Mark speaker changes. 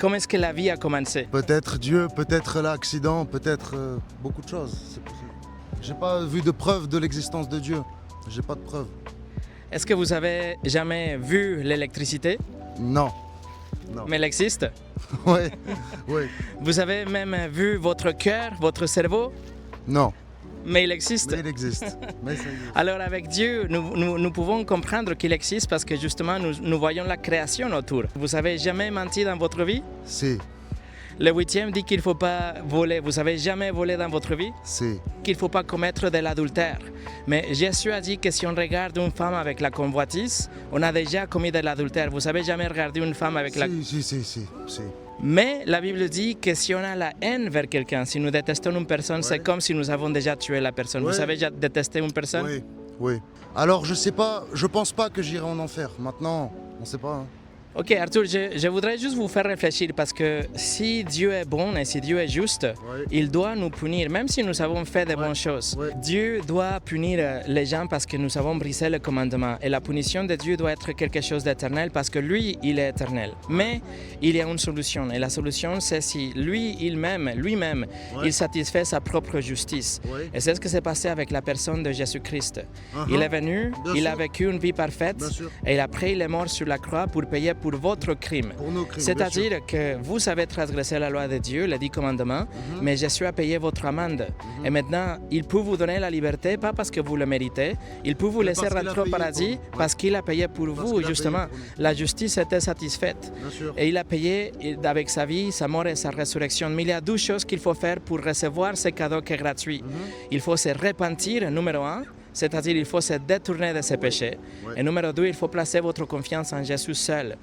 Speaker 1: Comment est-ce que la vie a commencé?
Speaker 2: Peut-être Dieu, peut-être l'accident, peut-être beaucoup de choses. C'est possible. J'ai pas vu de preuve de l'existence de Dieu. J'ai pas de preuve.
Speaker 1: Est-ce que vous avez jamais vu l'électricité?
Speaker 2: Non. Non.
Speaker 1: Mais elle existe.
Speaker 2: Oui, oui.
Speaker 1: Vous avez même vu votre cœur, votre cerveau?
Speaker 2: Non.
Speaker 1: Mais il existe.
Speaker 2: Mais il existe. Mais ça y est.
Speaker 1: Alors avec Dieu, nous pouvons comprendre qu'il existe parce que justement nous voyons la création autour. Vous avez jamais menti dans votre vie?
Speaker 2: Si,
Speaker 1: Le 8e dit qu'il ne faut pas voler. Vous avez jamais volé dans votre vie?
Speaker 2: si.
Speaker 1: Qu'il ne faut pas commettre de l'adultère. Mais Jésus a dit que si on regarde une femme avec la convoitise, on a déjà commis de l'adultère. Vous avez jamais regardé une femme avec la...
Speaker 2: Si.
Speaker 1: Mais la Bible dit que si on a la haine vers quelqu'un, si nous détestons une personne, c'est comme si nous avons déjà tué la personne.
Speaker 2: Ouais.
Speaker 1: Vous avez déjà détesté une personne?
Speaker 2: Oui, oui. Alors je sais pas, je pense pas que j'irai en enfer. Maintenant, on sait pas. Hein.
Speaker 1: Ok Arthur, je voudrais juste vous faire réfléchir parce que si Dieu est bon et si Dieu est juste, il doit nous punir, même si nous avons fait de bonnes choses.
Speaker 2: Ouais.
Speaker 1: Dieu doit punir les gens parce que nous avons brisé le commandement. Et la punition de Dieu doit être quelque chose d'éternel parce que lui, il est éternel. Mais il y a une solution. Et la solution, c'est si lui-même, il satisfait sa propre justice.
Speaker 2: Ouais.
Speaker 1: Et c'est ce qui s'est passé avec la personne de Jésus-Christ. Il est venu,
Speaker 2: Bien
Speaker 1: il
Speaker 2: sûr.
Speaker 1: a vécu une vie parfaite
Speaker 2: Bien sûr.
Speaker 1: et après il est mort sur la croix pour payer pour votre crime.
Speaker 2: Pour nos crimes.
Speaker 1: C'est-à-dire que vous avez transgressé la loi de Dieu, les 10 commandements, mais Jésus a payé votre amende. Et maintenant, il peut vous donner la liberté, pas parce que vous le méritez, il peut vous
Speaker 2: Mais
Speaker 1: laisser
Speaker 2: parce qu'il a
Speaker 1: rentrer au
Speaker 2: payé
Speaker 1: paradis
Speaker 2: pour nous.
Speaker 1: parce qu'il a payé pour
Speaker 2: Parce
Speaker 1: vous,
Speaker 2: qu'il a
Speaker 1: justement.
Speaker 2: payé pour nous.
Speaker 1: La justice était satisfaite.
Speaker 2: Bien sûr.
Speaker 1: Et il a payé avec sa vie, sa mort et sa résurrection. Mais il y a deux choses qu'il faut faire pour recevoir ce cadeau qui est gratuit. Il faut se repentir, numéro 1, c'est-à-dire il faut se détourner de ses péchés.
Speaker 2: Ouais.
Speaker 1: Et numéro 2, il faut placer votre confiance en Jésus seul.